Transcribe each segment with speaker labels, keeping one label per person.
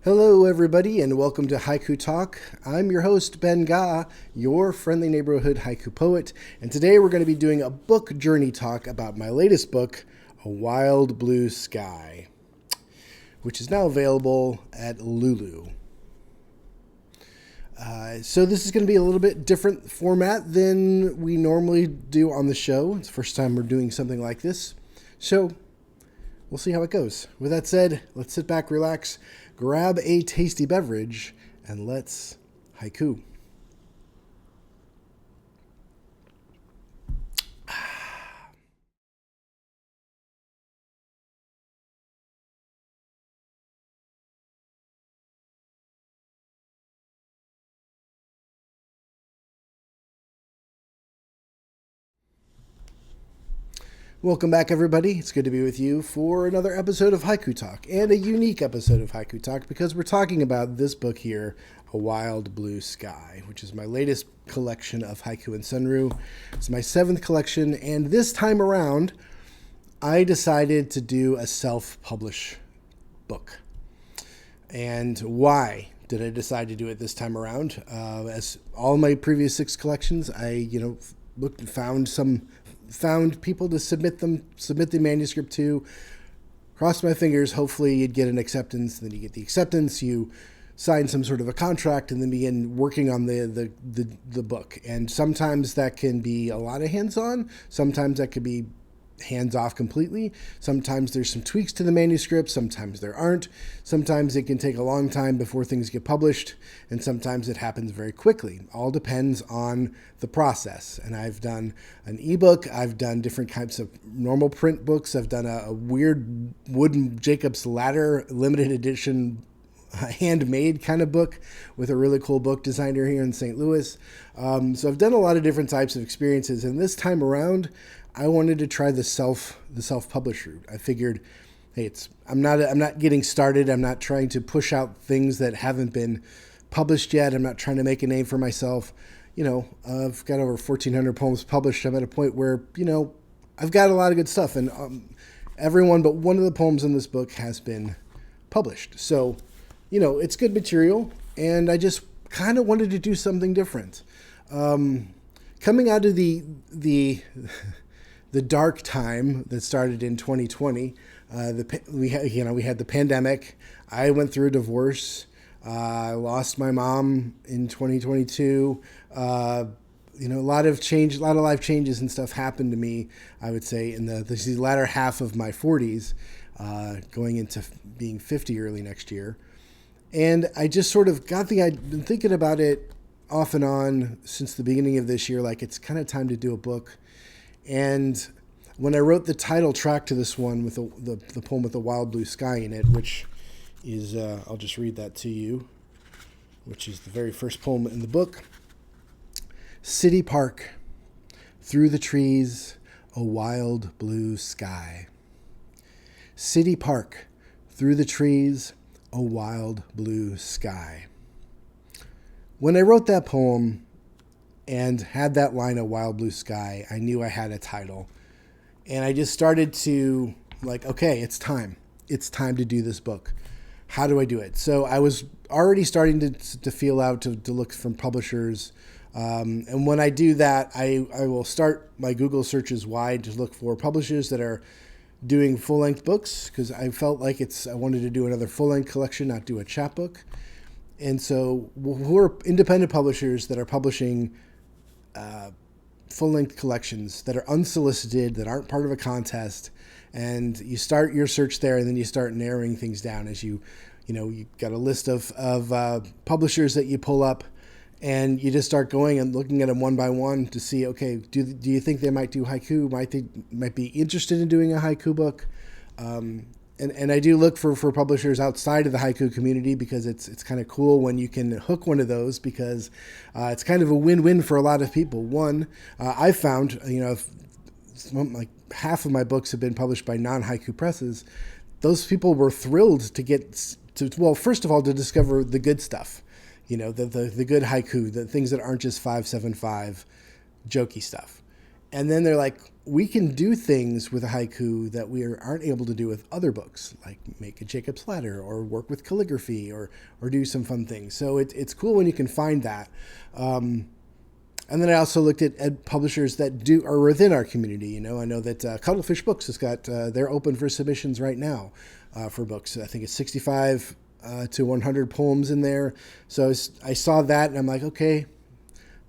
Speaker 1: Hello, everybody, and welcome to Haiku Talk. I'm your host, Ben Ga, your friendly neighborhood haiku poet, and today we're going to be doing a book journey talk about my latest book, A Wild Blue Sky, which is now available at Lulu. So this is going to be a little bit different format than we normally do on the show. It's the first time we're doing something like this, so we'll see how it goes. With that said, let's sit back, relax, grab a tasty beverage, and let's haiku. Welcome back, everybody. It's good to be with you for another episode of Haiku Talk, and a unique episode of Haiku Talk because we're talking about this book here, A Wild Blue Sky, which is my latest collection of haiku and sunru. It's my 7th collection, and this time around, I decided to do a self-publish book. And why did I decide to do it this time around? As all my previous 6 collections, I looked and found people to submit the manuscript to. Cross my fingers, hopefully you'd get an acceptance. Then you get the acceptance, you sign some sort of a contract, and then begin working on the book. And sometimes that can be a lot of hands-on. Sometimes that could be hands-off completely. Sometimes there's some tweaks to the manuscript. Sometimes there aren't. Sometimes it can take a long time before things get published, and sometimes it happens very quickly. All depends on the process. And I've done an ebook. I've done different types of normal print books. I've done a weird wooden Jacob's Ladder limited edition handmade kind of book with a really cool book designer here in St. Louis. So I've done a lot of different types of experiences, and this time around, I wanted to try the self-publish route. I figured, hey, I'm not getting started. I'm not trying to push out things that haven't been published yet. I'm not trying to make a name for myself. I've got over 1,400 poems published. I'm at a point where, I've got a lot of good stuff, and everyone but one of the poems in this book has been published. So, it's good material, and I just kind of wanted to do something different. Coming out of the dark time that started in 2020, we had the pandemic. I went through a divorce. I lost my mom in 2022. A lot of change, a lot of life changes and stuff happened to me, I would say, in the latter half of my 40s, going into being 50 early next year. And I just sort of I'd been thinking about it off and on since the beginning of this year, like it's kind of time to do a book. And when I wrote the title track to this one with the poem with the wild blue sky in it, which is, I'll just read that to you, which is the very first poem in the book. City Park, through the trees, a wild blue sky. City Park, through the trees, a wild blue sky. When I wrote that poem and had that line of wild blue sky, I knew I had a title. And I just started to okay, it's time. It's time to do this book. How do I do it? So I was already starting to feel out, to look from publishers. And when I do that, I will start my Google searches wide to look for publishers that are doing full-length books, because I felt like I wanted to do another full-length collection, not do a chapbook. And so who are independent publishers that are publishing full-length collections that are unsolicited, that aren't part of a contest, and you start your search there, and then you start narrowing things down as you got a list of publishers that you pull up, and you just start going and looking at them one by one to see, okay, do you think they might do haiku? Might be interested in doing a haiku book? And I do look for publishers outside of the haiku community, because it's kind of cool when you can hook one of those, because it's kind of a win-win for a lot of people. One, I found, like half of my books have been published by non-haiku presses. Those people were thrilled to get well, first of all, to discover the good stuff, the good haiku, the things that aren't just 575 jokey stuff. And then they're like, we can do things with a haiku that we aren't able to do with other books, like make a Jacob's Ladder or work with calligraphy or do some fun things. So it's cool when you can find that. And then I also looked at publishers that are within our community. I know that Cuttlefish Books has got, they're open for submissions right now for books. I think it's 65 to 100 poems in there. So I saw that and I'm like, okay,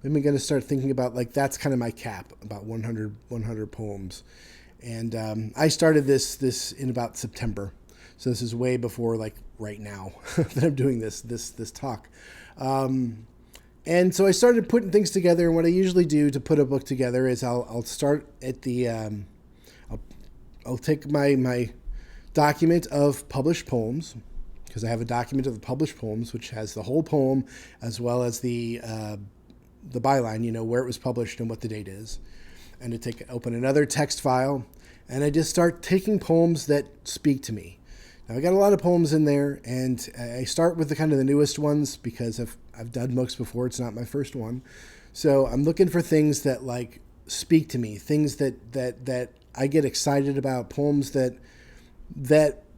Speaker 1: I'm going to start thinking about, like, that's kind of my cap, about 100 poems. And I started this in about September. So this is way before, like, right now that I'm doing this talk. And so I started putting things together. And what I usually do to put a book together is I'll start at the, I'll take my document of published poems, because I have a document of the published poems, which has the whole poem as well as the byline, where it was published and what the date is. And to open another text file, and I just start taking poems that speak to me. Now I got a lot of poems in there, and I start with the kind of the newest ones because I've done books before. It's not my first one. So I'm looking for things that, like, speak to me, things that I get excited about, poems that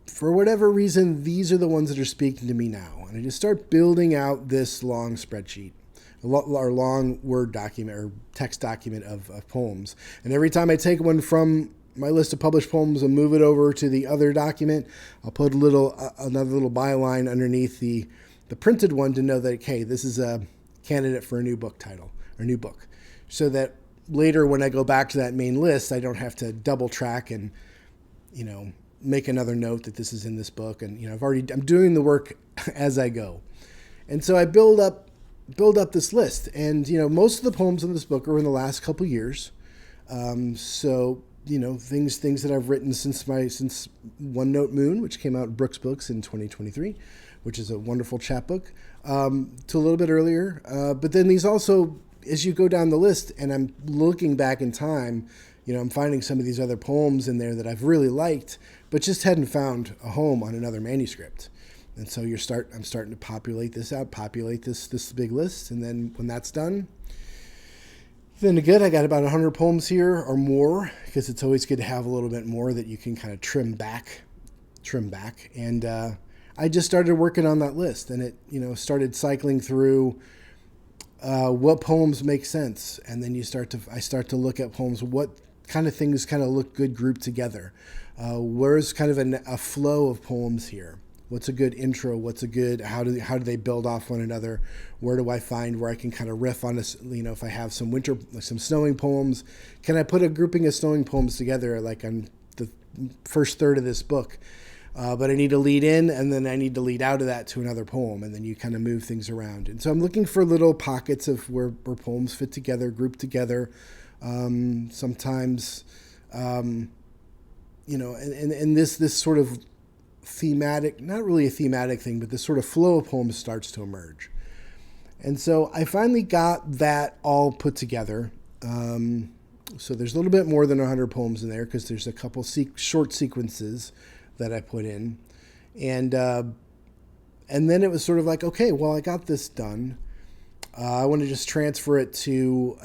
Speaker 1: for whatever reason, these are the ones that are speaking to me now. And I just start building out this long spreadsheet, or long Word document or text document of poems. And every time I take one from my list of published poems and move it over to the other document, I'll put another little byline underneath the printed one to know that, okay, this is a candidate for a new book title or new book, so that later when I go back to that main list, I don't have to double track and, make another note that this is in this book. And, I'm doing the work as I go. And so I build up this list. And, most of the poems in this book are in the last couple years. So, things that I've written since One Note Moon, which came out in Brooks Books in 2023, which is a wonderful chapbook, to a little bit earlier. But then these also, as you go down the list, and I'm looking back in time, I'm finding some of these other poems in there that I've really liked, but just hadn't found a home on another manuscript. And so I'm starting to populate this big list. And then when that's done, then again, I got about 100 poems here or more, because it's always good to have a little bit more that you can kind of trim back. And I just started working on that list, and it, started cycling through what poems make sense. And then I start to look at poems, what kind of things kind of look good grouped together. Where's kind of a flow of poems here? What's a good intro? What's a good, how do they build off one another? Where do I find where I can kind of riff on this? If I have some snowing poems, can I put a grouping of snowing poems together, like on the first third of this book? But I need to lead in, and then I need to lead out of that to another poem, and then you kind of move things around. And so I'm looking for little pockets of where poems fit together, grouped together. Sometimes, and this sort of thematic, not really a thematic thing, but this sort of flow of poems starts to emerge. And so I finally got that all put together. So there's a little bit more than 100 poems in there, because there's a couple short sequences that I put in. And then it was sort of like, okay, well, I got this done. I want to just transfer it to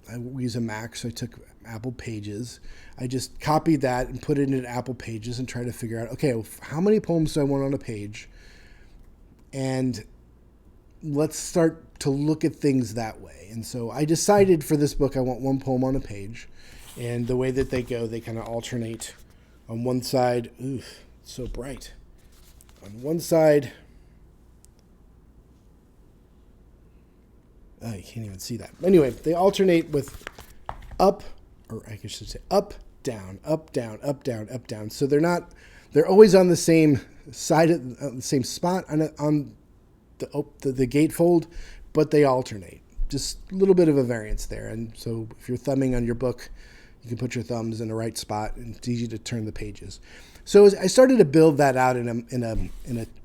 Speaker 1: I use a Mac, so I took Apple Pages. I just copied that and put it into Apple Pages and tried to figure out, okay, well, how many poems do I want on a page? And let's start to look at things that way. And so I decided for this book, I want one poem on a page. And the way that they go, they kind of alternate. On one side, ooh, it's so bright. On one side, oh, you can't even see that. Anyway, they alternate with up, or I should say up, down, up, down, up, down, up, down. So they're always on the same side, the same spot on the gatefold, but they alternate. Just a little bit of a variance there. And so if you're thumbing on your book, you can put your thumbs in the right spot, and it's easy to turn the pages. So I started to build that out in a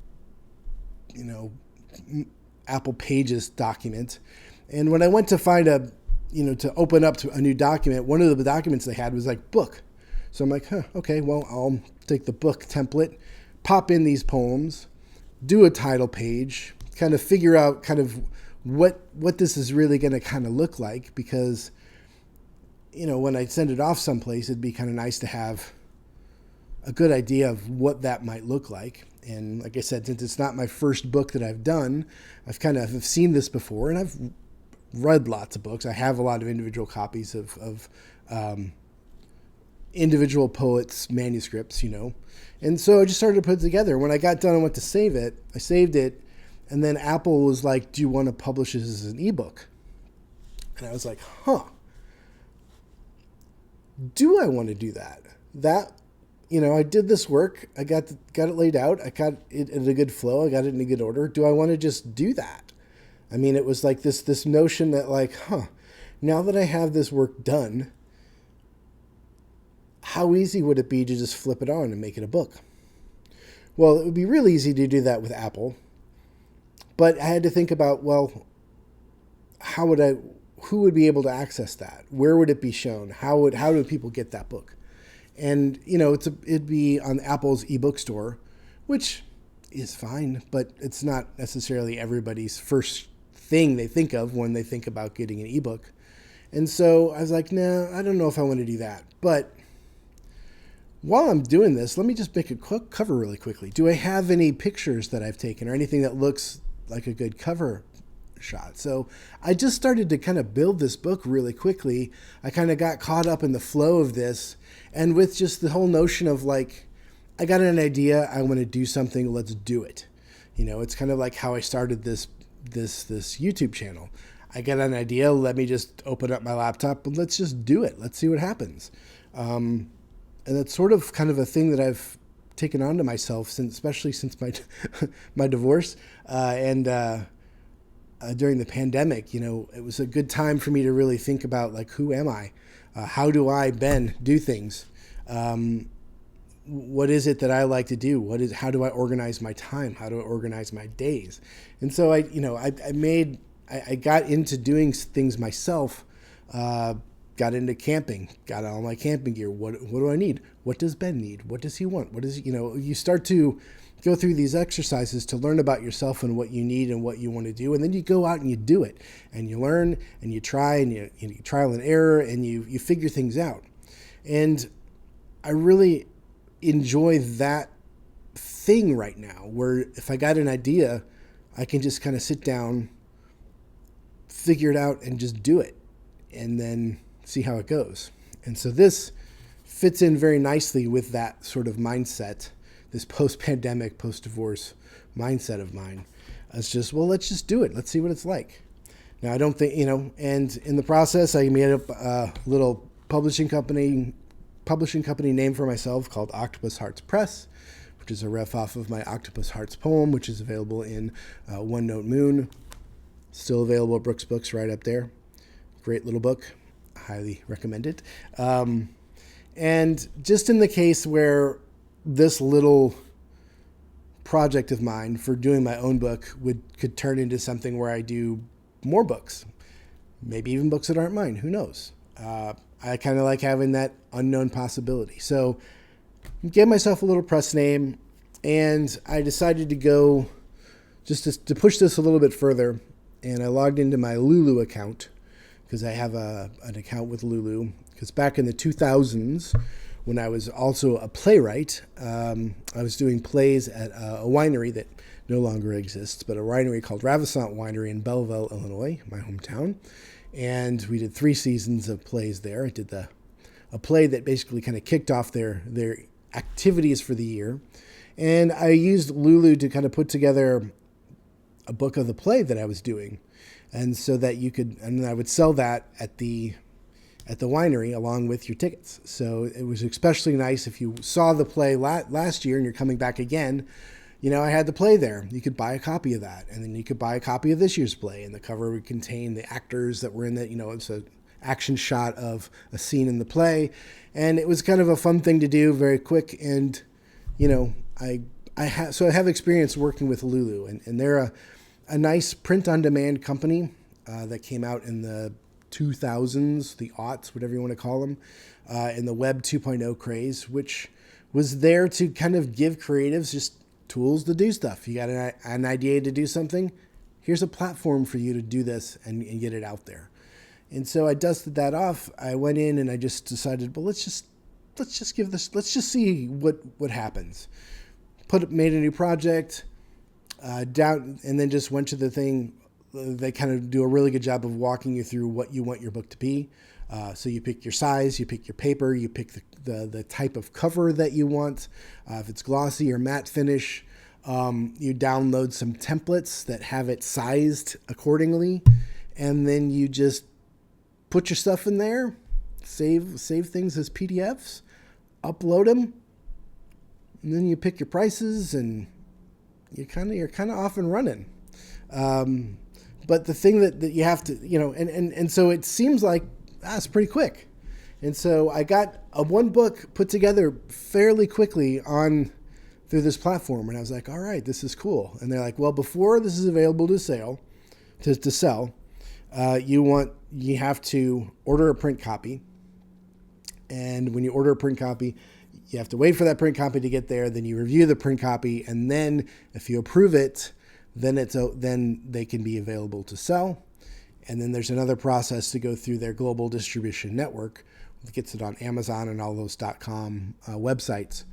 Speaker 1: Apple Pages document. And when I went to find to open up to a new document, one of the documents they had was like book. So I'm like, okay, well, I'll take the book template, pop in these poems, do a title page, kind of figure out kind of what this is really going to kind of look like, because when I send it off someplace, it'd be kind of nice to have a good idea of what that might look like. And like I said, since it's not my first book that I've done, I've kind of seen this before, and I've read lots of books. I have a lot of individual copies of individual poets' manuscripts, And so I just started to put it together. When I got done and went to save it, I saved it, and then Apple was like, do you want to publish this as an ebook? And I was like, do I want to do that? I did this work. I got it laid out. I got it in a good flow. I got it in a good order. Do I want to just do that? I mean, it was like this notion that now that I have this work done, how easy would it be to just flip it on and make it a book? Well, it would be real easy to do that with Apple. But I had to think about, who would be able to access that? Where would it be shown? How do people get that book? And, it'd be on Apple's ebook store, which is fine, but it's not necessarily everybody's first thing they think of when they think about getting an ebook. And so I was like, no, I don't know if I want to do that. But while I'm doing this, let me just make a quick cover really quickly. Do I have any pictures that I've taken or anything that looks like a good cover shot? So I just started to kind of build this book really quickly. I kind of got caught up in the flow of this, and with just the whole notion of I got an idea, I want to do something, let's do it. It's kind of like how I started this YouTube channel. I got an idea, let me just open up my laptop and let's just do it. Let's see what happens. And that's sort of kind of a thing that I've taken on to myself especially since my my divorce and during the pandemic. It was a good time for me to really think about who am I? How do I, Ben, do things? What is it that I like to do? How do I organize my time? How do I organize my days? And so I got into doing things myself, got into camping, got all my camping gear. What do I need? What does Ben need? What does he want? You start to go through these exercises to learn about yourself and what you need and what you want to do. And then you go out and you do it and you learn and you try and you trial and error and you figure things out. And I really enjoy that thing right now where if I got an idea, I can just kind of sit down, figure it out and just do it and then see how it goes. And so this fits in very nicely with that sort of mindset, this post-pandemic, post-divorce mindset of mine. It's just, let's just do it. Let's see what it's like. Now, I don't think, and in the process, I made up a little publishing company name for myself called Octopus Hearts Press, which is a riff off of my Octopus Hearts poem, which is available in One Note Moon. Still available at Brooks Books right up there. Great little book. Highly recommend it. And just in the case where this little project of mine for doing my own book could turn into something where I do more books, maybe even books that aren't mine. Who knows? I kind of like having that unknown possibility. So gave myself a little press name, and I decided to go just to push this a little bit further. And I logged into my Lulu account because I have an account with Lulu. Because back in the 2000s, when I was also a playwright, I was doing plays at a winery that no longer exists, but a winery called Ravissant Winery in Belleville, Illinois, my hometown. And we did 3 seasons of plays there. I did a play that basically kind of kicked off their activities for the year. And I used Lulu to kind of put together a book of the play that I was doing. And so that and I would sell that at the winery along with your tickets. So it was especially nice if you saw the play last year and you're coming back again. I had the play there. You could buy a copy of that. And then you could buy a copy of this year's play. And the cover would contain the actors that were in it. It's an action shot of a scene in the play. And it was kind of a fun thing to do, very quick. And, I have experience working with Lulu. And they're a nice print-on-demand company that came out in the 2000s, the aughts, whatever you want to call them, in the Web 2.0 craze, which was there to kind of give creatives just tools to do stuff. You got an idea to do something, here's a platform for you to do this and get it out there. And so I dusted that off. I went in and I just decided, well, let's just see what happens. Made a new project, down, and then just went to the thing. They kind of do a really good job of walking you through what you want your book to be. So you pick your size, you pick your paper, you pick the type of cover that you want. If it's glossy or matte finish, you download some templates that have it sized accordingly, and then you just put your stuff in there, save things as PDFs, upload them, and then you pick your prices, and you're kind of off and running. But the thing that you have to, and so it seems like that's pretty quick. And so I got one book put together fairly quickly through this platform, and I was like, all right, this is cool. And they're like, well, before this is available to sell, you have to order a print copy. And when you order a print copy, you have to wait for that print copy to get there. Then you review the print copy, and then if you approve it, then they can be available to sell. And then there's another process to go through their global distribution network, that gets it on Amazon and all those .com websites,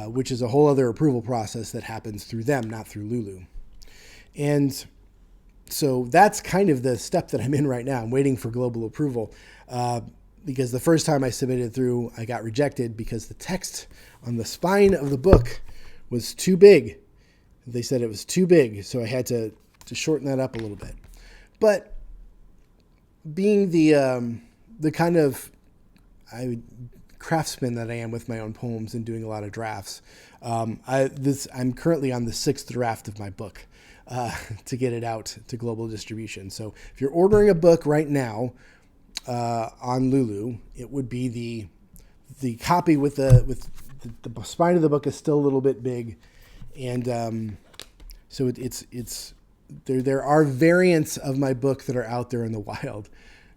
Speaker 1: which is a whole other approval process that happens through them, not through Lulu. And so that's kind of the step that I'm in right now. I'm waiting for global approval because the first time I submitted through, I got rejected because the text on the spine of the book was too big. They said it was too big, so I had to shorten that up a little bit. But being the kind of craftsman that I am with my own poems and doing a lot of drafts, I'm currently on the 6th draft of my book to get it out to global distribution. So if you're ordering a book right now on Lulu, it would be the copy with the spine of the book is still a little bit big, and so it's there are variants of my book that are out there in the wild,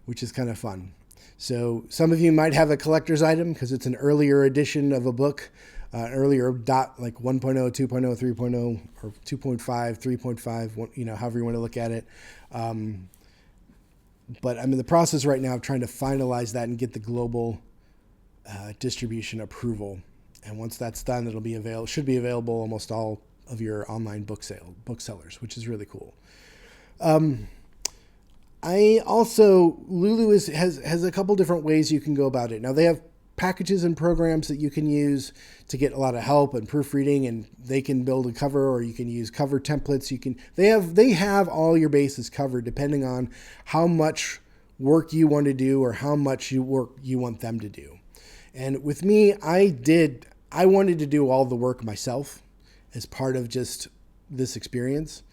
Speaker 1: which is kind of fun. So some of you might have a collector's item because it's an earlier edition of a book, earlier like 1.0, 2.0, 3.0, or 2.5, 3.5, however you want to look at it. But I'm in the process right now of trying to finalize that and get the global distribution approval. And once that's done, should be available almost all of your online booksellers, which is really cool. Lulu has a couple different ways you can go about it. Now they have packages and programs that you can use to get a lot of help and proofreading, and they can build a cover, or you can use cover templates. They have all your bases covered depending on how much work you want to do or how much work you want them to do. And with me, I wanted to do all the work myself as part of just this experience.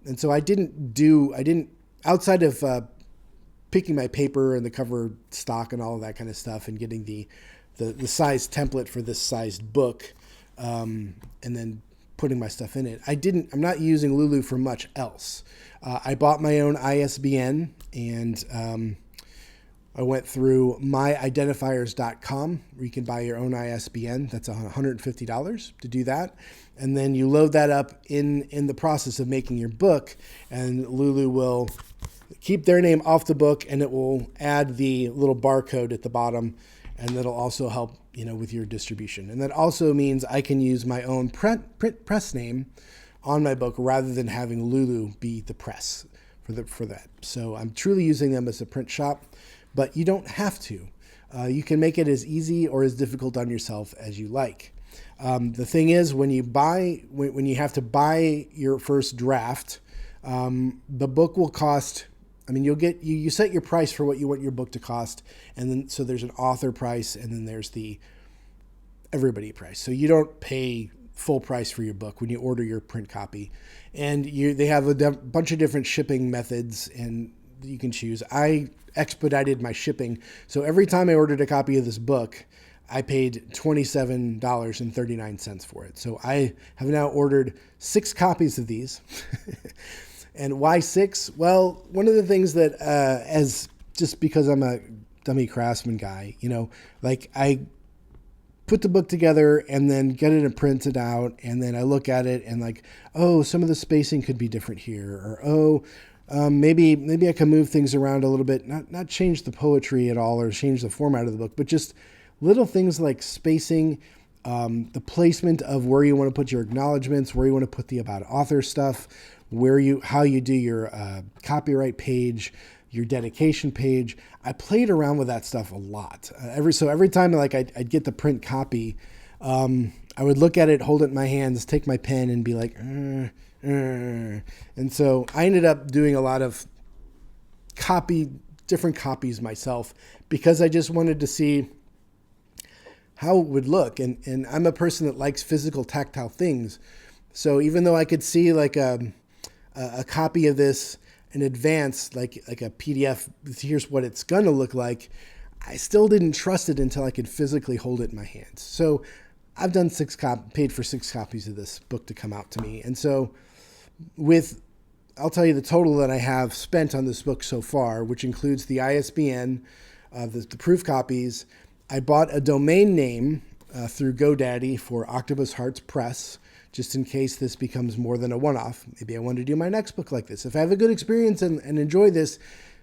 Speaker 1: And so I didn't outside of picking my paper and the cover stock and all of that kind of stuff and getting the size template for this sized book, and then putting my stuff in it. I'm not using Lulu for much else. I bought my own ISBN, and I went through myidentifiers.com where you can buy your own ISBN. That's $150 to do that. And then you load that up in the process of making your book, and Lulu will keep their name off the book, and it will add the little barcode at the bottom, and that'll also help with your distribution. And that also means I can use my own press name on my book rather than having Lulu be the press for that. So I'm truly using them as a print shop, but you don't have to. You can make it as easy or as difficult on yourself as you like. The thing is, when you have to buy your first draft, the book will cost. You set your price for what you want your book to cost, and then so there's an author price, and then there's the everybody price. So you don't pay full price for your book when you order your print copy, and they have a bunch of different shipping methods, and you can choose. I expedited my shipping, so every time I ordered a copy of this book, I paid $27.39 for it. So I have now ordered 6 copies of these. And why 6? Well, one of the things that, just because I'm a dummy craftsman guy, I put the book together and then get it and print it out. And then I look at it and some of the spacing could be different here. Or, Maybe I can move things around a little bit, not change the poetry at all or change the format of the book, but just little things like spacing, the placement of where you want to put your acknowledgments, where you want to put the about author stuff, how you do your copyright page, your dedication page. I played around with that stuff a lot. Every time like I'd get the print copy, I would look at it, hold it in my hands, take my pen, and be like, and so I ended up doing a lot of different copies myself because I just wanted to see how it would look. And I'm a person that likes physical, tactile things. So even though I could see like a copy of this in advance, like a PDF, here's what it's going to look like, I still didn't trust it until I could physically hold it in my hands. So I've done paid for 6 copies of this book to come out to me. And so I'll tell you the total that I have spent on this book so far, which includes the ISBN, the proof copies. I bought a domain name through GoDaddy for Octopus Hearts Press, just in case this becomes more than a one-off. Maybe I want to do my next book like this. If I have a good experience and enjoy this,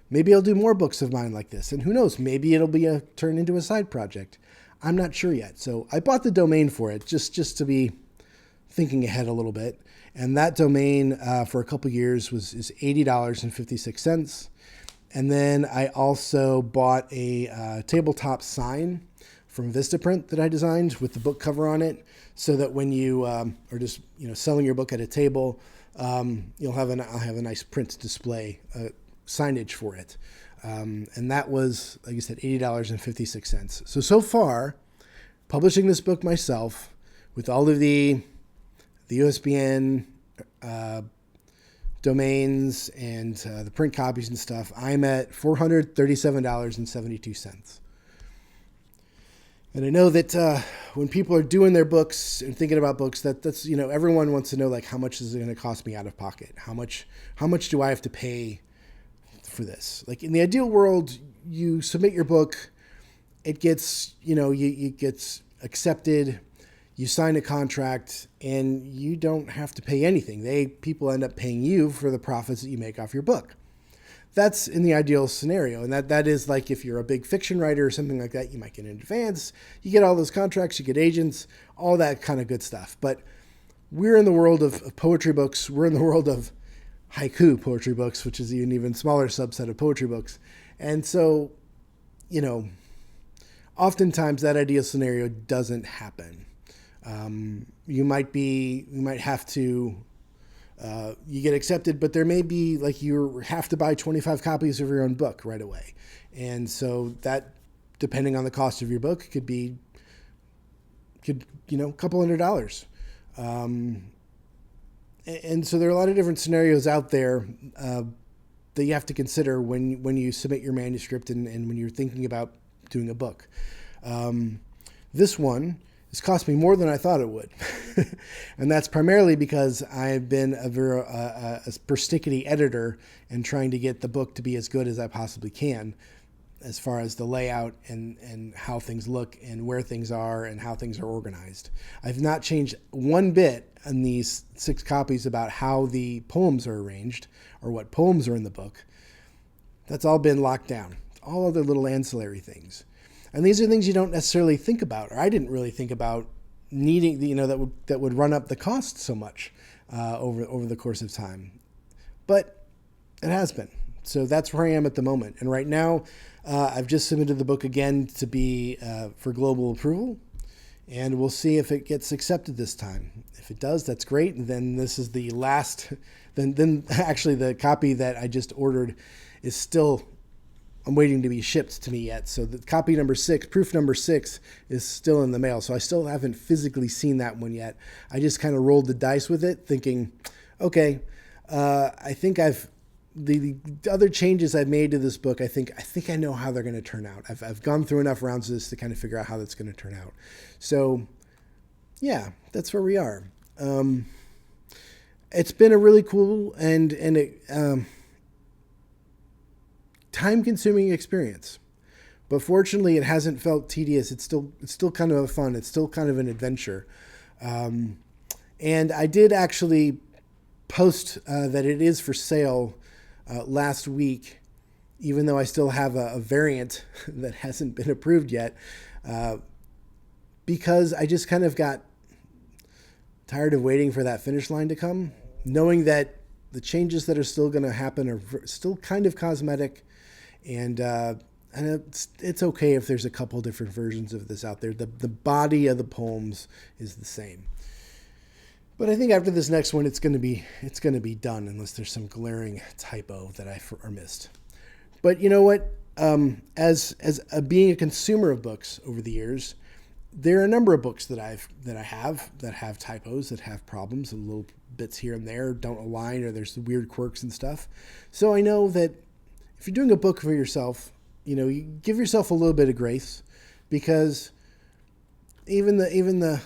Speaker 1: maybe I'll do more books of mine like this. And who knows, maybe it'll be turn into a side project. I'm not sure yet. So I bought the domain for it just to be thinking ahead a little bit. And that domain for a couple years is $80.56. And then I also bought a tabletop sign from Vistaprint that I designed with the book cover on it, so that when you are just selling your book at a table, I'll have a nice print display signage for it. And that was, like I said, $80.56. So far, publishing this book myself with all of the USBN domains and the print copies and stuff, I'm at $437.72. And I know that when people are doing their books and thinking about books, that's everyone wants to know, like, how much is it going to cost me out of pocket? How much do I have to pay for this? Like, in the ideal world, you submit your book, it gets it gets accepted. You sign a contract and you don't have to pay anything. People end up paying you for the profits that you make off your book. That's in the ideal scenario. And that is like if you're a big fiction writer or something like that, you might get an advance. You get all those contracts, you get agents, all that kind of good stuff. But we're in the world of poetry books. We're in the world of haiku poetry books, which is an even smaller subset of poetry books. And so, oftentimes that ideal scenario doesn't happen. You might have to, you get accepted, but there may be like you have to buy 25 copies of your own book right away. And so that, depending on the cost of your book, could a couple $100. And so there are a lot of different scenarios out there that you have to consider when you submit your manuscript and when you're thinking about doing a book. This one has cost me more than I thought it would. And that's primarily because I've been a persnickety editor and trying to get the book to be as good as I possibly can as far as the layout and how things look and where things are and how things are organized. I've not changed one bit in these 6 copies about how the poems are arranged or what poems are in the book. That's all been locked down. All other little ancillary things. And these are things you don't necessarily think about, or I didn't really think about needing, that would run up the cost so much over the course of time. But it has been. So that's where I am at the moment. And right now, I've just submitted the book again to be for global approval, and we'll see if it gets accepted this time. If it does, that's great. And then this is the last. Then actually the copy that I just ordered is still. I'm waiting to be shipped to me yet. So the copy number 6, proof number 6, is still in the mail. So I still haven't physically seen that one yet. I just kind of rolled the dice with it, thinking, okay, I think the other changes I've made to this book, I think I know how they're going to turn out. I've gone through enough rounds of this to kind of figure out how that's going to turn out. So yeah, that's where we are. It's been a really cool and time-consuming experience, but fortunately, it hasn't felt tedious. It's still kind of fun. It's still kind of an adventure. And I did actually post that it is for sale last week, even though I still have a variant that hasn't been approved yet, because I just kind of got tired of waiting for that finish line to come, knowing that the changes that are still going to happen are still kind of cosmetic, and it's okay if there's a couple different versions of this out there. The body of the poems is the same. But I think after this next one, it's going to be done, unless there's some glaring typo that I missed. But you know what? As being a consumer of books over the years, there are a number of books that I have typos, that have problems, and little bits here and there don't align, or there's weird quirks and stuff. So I know that if you're doing a book for yourself, you give yourself a little bit of grace, because even the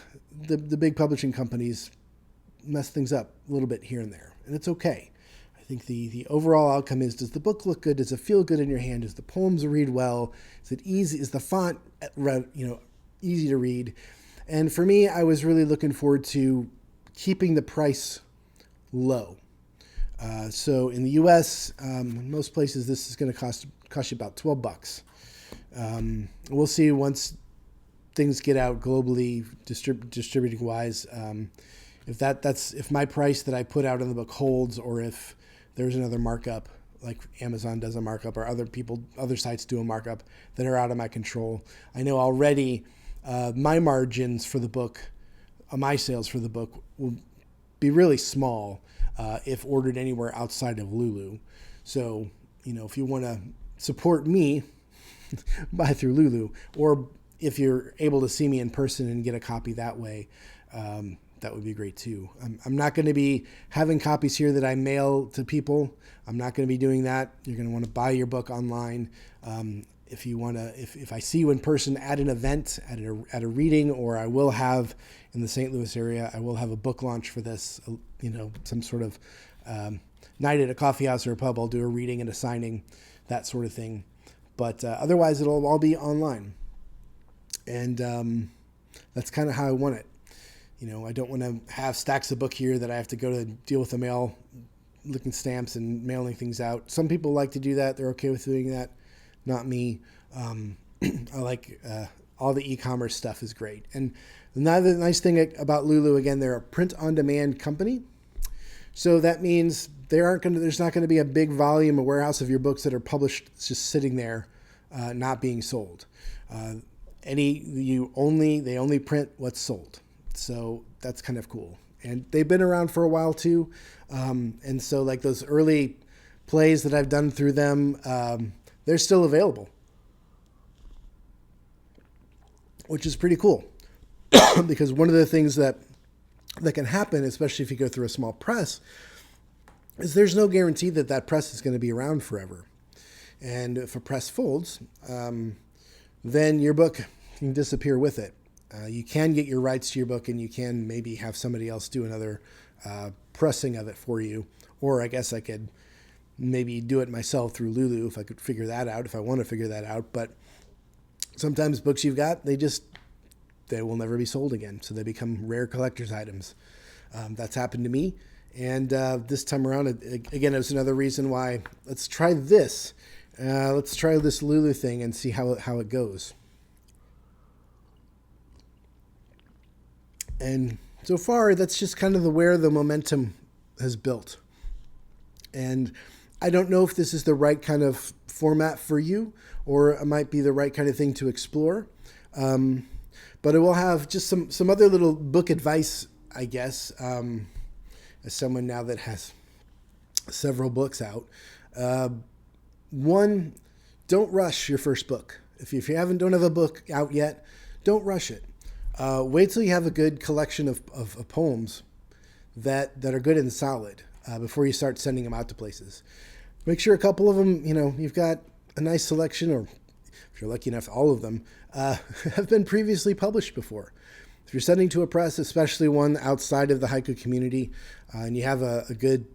Speaker 1: big publishing companies mess things up a little bit here and there, and it's okay. I think the overall outcome is, does the book look good? Does it feel good in your hand? Does the poems read well? Is it easy? Is the font easy to read? And for me, I was really looking forward to keeping the price low. So in the U.S., in most places, this is going to cost you about $12. We'll see once things get out globally, distributing wise, if my price that I put out in the book holds, or if there's another markup, like Amazon does a markup, or other sites do a markup that are out of my control. I know already my margins for the book, my sales for the book will be really small if ordered anywhere outside of Lulu. So, if you want to support me, buy through Lulu, or if you're able to see me in person and get a copy that way, that would be great too. I'm not going to be having copies here that I mail to people. I'm not going to be doing that. You're going to want to buy your book online. If I see you in person at an event, at a reading, or I will have in the St. Louis area, I will have a book launch for this, some sort of night at a coffee house or a pub. I'll do a reading and a signing, that sort of thing. But otherwise, it'll all be online. And that's kind of how I want it. I don't want to have stacks of book here that I have to go to deal with the mail, licking stamps and mailing things out. Some people like to do that. They're okay with doing that. Not me. I like all the e-commerce stuff is great. And another nice thing about Lulu, again, they're a print-on-demand company. So that means there's not going to be a big volume, a warehouse of your books that are published just sitting there, not being sold. They only print what's sold. So that's kind of cool. And they've been around for a while too. And so like those early plays that I've done through them, they're still available, which is pretty cool. Because one of the things that can happen, especially if you go through a small press, is there's no guarantee that press is going to be around forever. And if a press folds, then your book can disappear with it. You can get your rights to your book, and you can maybe have somebody else do another pressing of it for you. Or I guess I could maybe do it myself through Lulu if I could figure that out, if I want to figure that out. But sometimes books you've got, they will never be sold again. So they become rare collector's items. That's happened to me. And this time around, again, it was another reason why let's try this. Let's try this Lulu thing and see how it goes. And so far, that's just kind of where the momentum has built. And I don't know if this is the right kind of format for you, or it might be the right kind of thing to explore. But it will have just some other little book advice, I guess, as someone now that has several books out. One, don't rush your first book. If you don't have a book out yet, don't rush it. Wait till you have a good collection of poems that are good and solid before you start sending them out to places. Make sure a couple of them, you've got a nice selection, or if you're lucky enough, all of them have been previously published before. If you're sending to a press, especially one outside of the haiku community, and you have a good,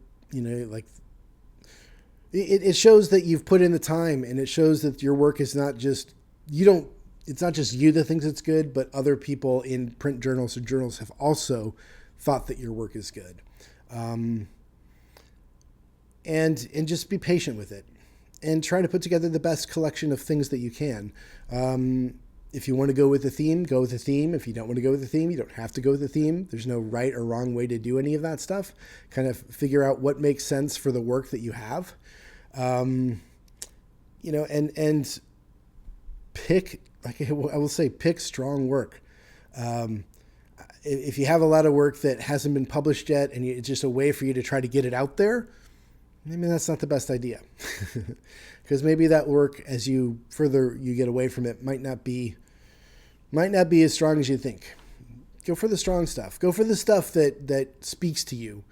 Speaker 1: it shows that you've put in the time, and it shows that your work is not just, it's not just you that thinks it's good, but other people in print journals or journals have also thought that your work is good. and just be patient with it, and try to put together the best collection of things that you can. If you want to go with the theme, go with the theme. If you don't want to go with the theme, you don't have to go with the theme. There's no right or wrong way to do any of that stuff. Kind of figure out what makes sense for the work that you have. And pick, like I will say, pick strong work. If you have a lot of work that hasn't been published yet and it's just a way for you to try to get it out there, maybe that's not the best idea. Because maybe that work, as you get away from it, might not be as strong as you think. Go for the strong stuff. Go for the stuff that speaks to you,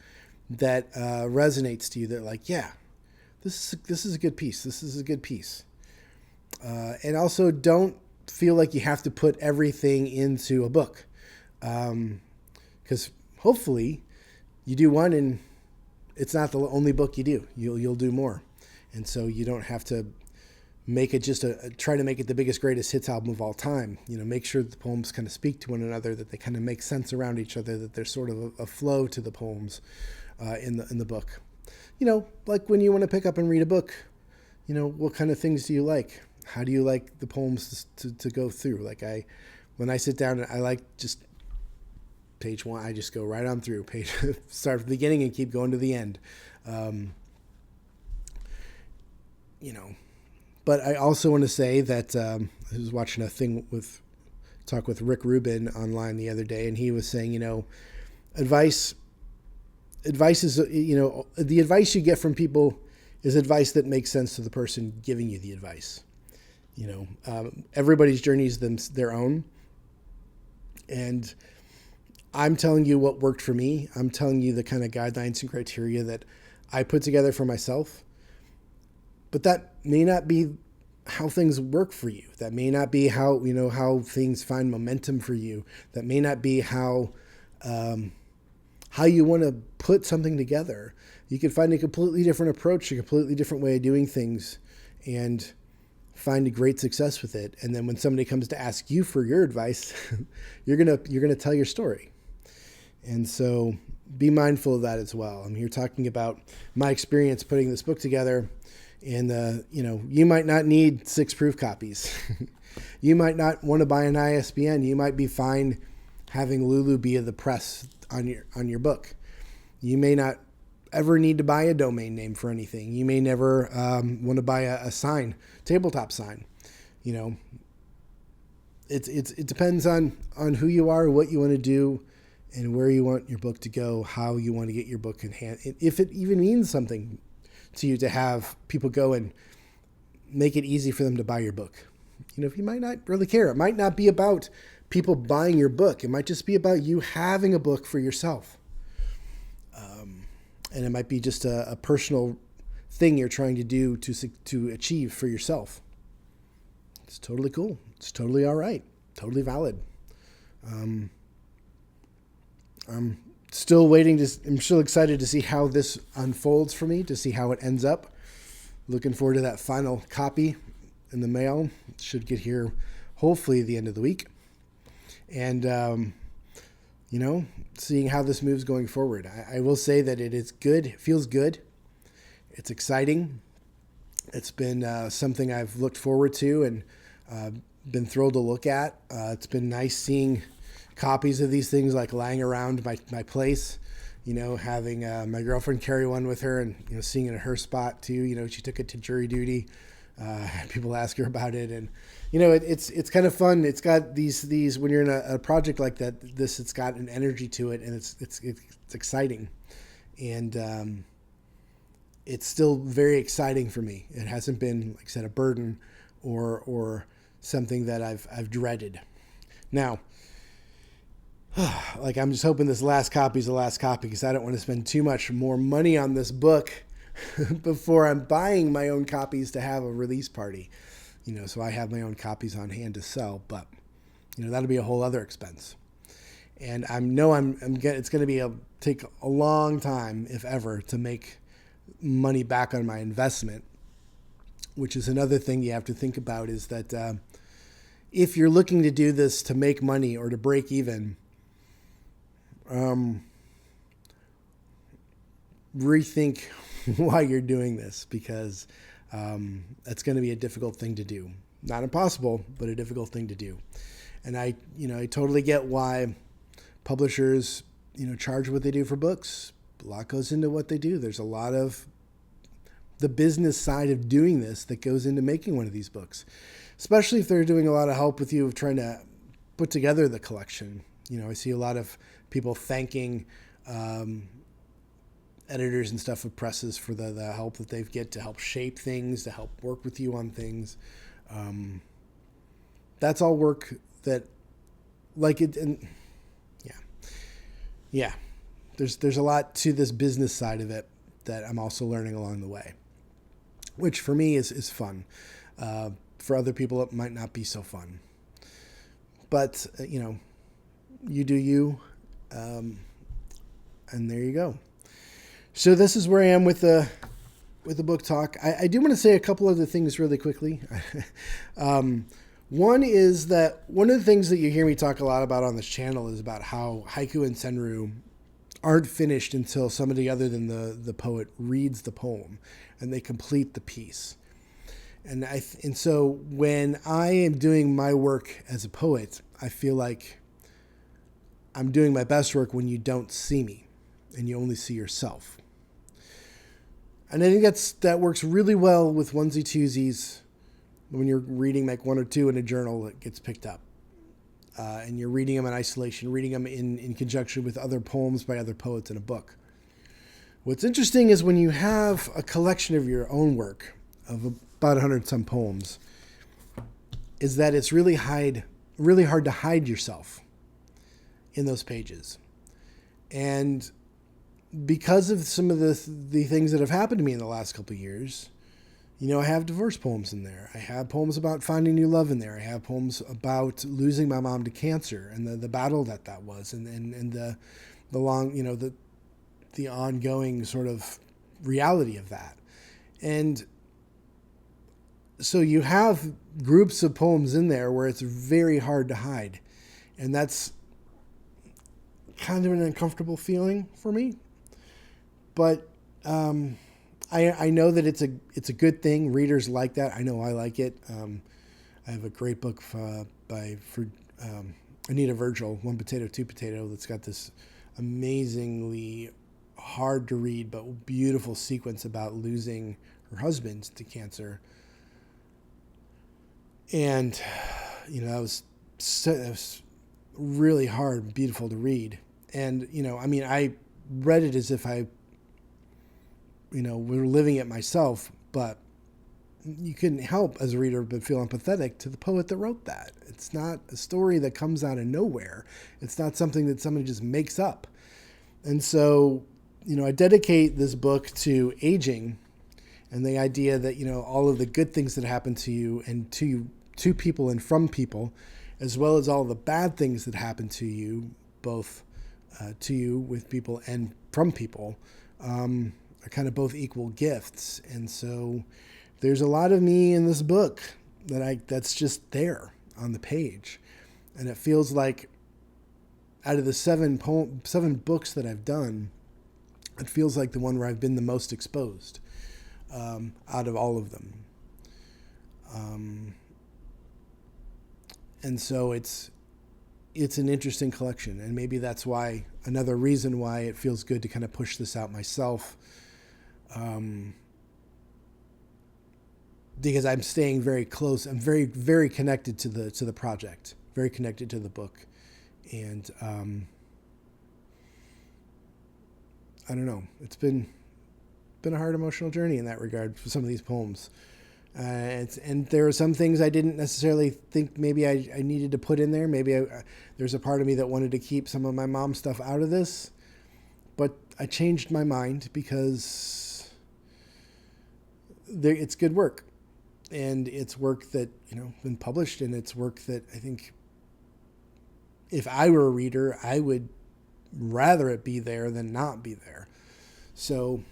Speaker 1: that resonates to you, that like, yeah, this is a good piece. This is a good piece. And also don't feel like you have to put everything into a book. Because hopefully you do one and it's not the only book you do. You'll do more. And so you don't have to make it just try to make it the biggest, greatest hits album of all time. Make sure the poems kind of speak to one another, that they kind of make sense around each other, that there's sort of a flow to the poems in the book. Like when you want to pick up and read a book, what kind of things do you like? How do you like the poems to go through? Like when I sit down, I like just page one, I just go right on through start from the beginning and keep going to the end. But I also want to say that I was watching a talk with Rick Rubin online the other day, and he was saying, advice is, the advice you get from people is advice that makes sense to the person giving you the advice. Everybody's journey is their own. And I'm telling you what worked for me. I'm telling you the kind of guidelines and criteria that I put together for myself. But that may not be how things work for you. That may not be how things find momentum for you. That may not be how you want to put something together. You can find a completely different approach, a completely different way of doing things, and find a great success with it. And then when somebody comes to ask you for your advice, you're gonna tell your story. And so be mindful of that as well. I'm here talking about my experience putting this book together. And, you might not need 6 proof copies. You might not want to buy an ISBN. You might be fine having Lulu be the press on your book. You may not ever need to buy a domain name for anything. You may never want to buy a sign, tabletop sign. It depends on who you are, what you want to do, and where you want your book to go, how you want to get your book in hand. If it even means something to you to have people go and make it easy for them to buy your book. If you might not really care, it might not be about people buying your book. It might just be about you having a book for yourself. And it might be just a personal thing you're trying to do to achieve for yourself. It's totally cool. It's totally all right. Totally valid. I'm still I'm still excited to see how this unfolds for me, to see how it ends up. Looking forward to that final copy in the mail. It should get here hopefully at the end of the week. And, seeing how this moves going forward. I will say that it is good. It feels good. It's exciting. It's been something I've looked forward to and been thrilled to look at. It's been nice seeing copies of these things like lying around my place, having my girlfriend carry one with her and, seeing it at her spot too. She took it to jury duty. People ask her about it, and it's kind of fun. It's got these when you're in a project like that, it's got an energy to it, and it's exciting, and it's still very exciting for me. It hasn't been, like I said, a burden or something that I've dreaded. Now, like, I'm just hoping this last copy is the last copy, because I don't want to spend too much more money on this book before I'm buying my own copies to have a release party. So I have my own copies on hand to sell, but that'll be a whole other expense. And it's going to take a long time, if ever, to make money back on my investment, which is another thing you have to think about, is that if you're looking to do this to make money or to break even, rethink why you're doing this, because that's going to be a difficult thing to do. Not impossible, but a difficult thing to do. And I totally get why publishers, charge what they do for books. A lot goes into what they do. There's a lot of the business side of doing this that goes into making one of these books, especially if they're doing a lot of help with you of trying to put together the collection. I see a lot of people thanking editors and stuff of presses for the help that they get to help shape things, to help work with you on things. That's all work that, like it, and yeah. There's a lot to this business side of it that I'm also learning along the way, which for me is fun. For other people, it might not be so fun. But you do you, and there you go. So this is where I am with the book talk. I do want to say a couple other things really quickly. One is that one of the things that you hear me talk a lot about on this channel is about how haiku and senryu aren't finished until somebody other than the poet reads the poem and they complete the piece. And so when I am doing my work as a poet, I feel like I'm doing my best work when you don't see me and you only see yourself. And I think that works really well with onesie twosies when you're reading like one or two in a journal that gets picked up. And you're reading them in isolation, reading them in conjunction with other poems by other poets in a book. What's interesting is when you have a collection of your own work of about 100 some poems, is that it's really hard to hide yourself in those pages. And because of some of the things that have happened to me in the last couple of years, I have divorce poems in there. I have poems about finding new love in there. I have poems about losing my mom to cancer and the battle that was, and the long, the ongoing sort of reality of that. And so you have groups of poems in there where it's very hard to hide. And that's kind of an uncomfortable feeling for me. But I know that it's a good thing. Readers like that. I know I like it. I have a great book for Anita Virgil, One Potato, Two Potato, that's got this amazingly hard to read but beautiful sequence about losing her husband to cancer. And that was really hard and beautiful to read. And I read it as if I we're living it myself, but you couldn't help as a reader but feel empathetic to the poet that wrote that. It's not a story that comes out of nowhere. It's not something that somebody just makes up. And so, I dedicate this book to aging and the idea that, all of the good things that happen to you and to people and from people, as well as all the bad things that happen to you, both to you with people and from people, are kind of both equal gifts. And so there's a lot of me in this book that's just there on the page. And it feels like out of the seven books that I've done, it feels like the one where I've been the most exposed out of all of them. And so it's an interesting collection. And maybe that's why, another reason why it feels good to kind of push this out myself. Because I'm staying very close. I'm very, very connected to the project, very connected to the book. And I don't know. It's been a hard emotional journey in that regard for some of these poems. And there are some things I didn't necessarily think maybe I needed to put in there. Maybe there's a part of me that wanted to keep some of my mom stuff out of this. But I changed my mind because it's good work. And it's work that, been published, and it's work that I think if I were a reader, I would rather it be there than not be there. So,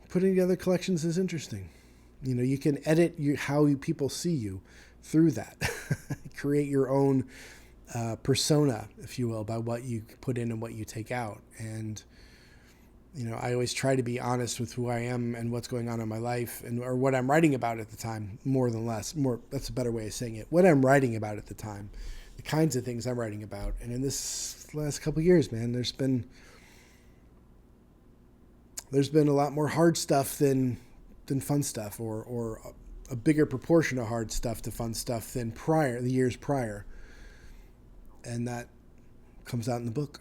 Speaker 1: putting together collections is interesting. You can edit how people see you through that. Create your own persona, if you will, by what you put in and what you take out. And I always try to be honest with who I am and what's going on in my life, or what I'm writing about at the time, more than less. More, that's a better way of saying it. What I'm writing about at the time, the kinds of things I'm writing about. And in this last couple of years, man, there's been a lot more hard stuff than fun stuff, or a bigger proportion of hard stuff to fun stuff than the years prior. And that comes out in the book.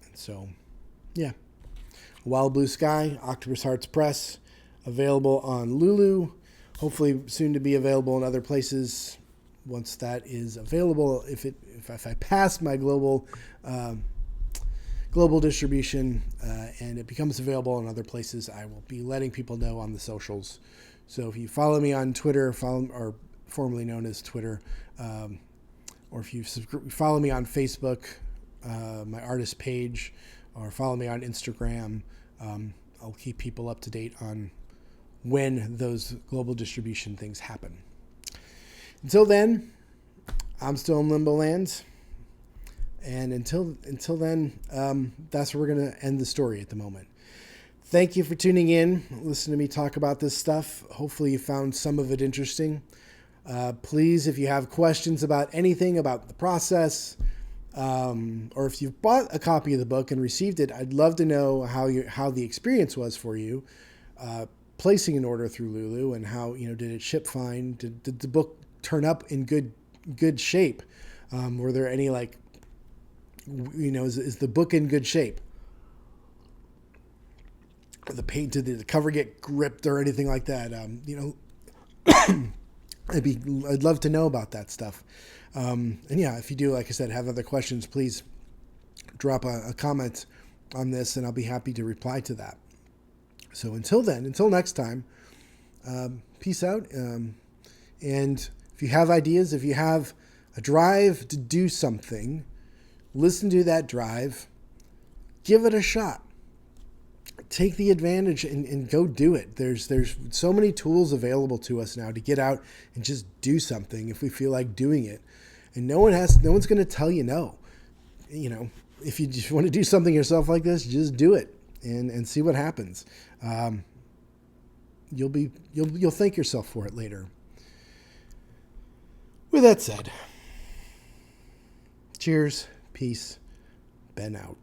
Speaker 1: And so, yeah. Wild Blue Sky, Octopus Hearts Press, available on Lulu. Hopefully soon to be available in other places. Once that is available, if I pass my global distribution and it becomes available in other places, I will be letting people know on the socials. So if you follow me on Twitter, or formerly known as Twitter, or if you follow me on Facebook, my artist page, or follow me on Instagram, I'll keep people up to date on when those global distribution things happen. Until then, I'm still in Limbo Land. And until then, that's where we're going to end the story at the moment. Thank you for tuning in, listening to me talk about this stuff. Hopefully you found some of it interesting. Please, if you have questions about anything about the process, or if you've bought a copy of the book and received it, I'd love to know how the experience was for you, placing an order through Lulu, and how, did it ship fine? Did the book turn up in good shape? Were there any is the book in good shape? Did the cover get gripped or anything like that? I'd love to know about that stuff. And yeah, if you do, like I said, have other questions, please drop a comment on this, and I'll be happy to reply to that. So until next time, peace out. And if you have ideas, if you have a drive to do something, listen to that drive, give it a shot. Take the advantage and go do it. There's so many tools available to us now to get out and just do something if we feel like doing it. And no one's going to tell you no. If you just want to do something yourself like this, just do it and see what happens. You'll thank yourself for it later. With that said, cheers, peace, Ben out.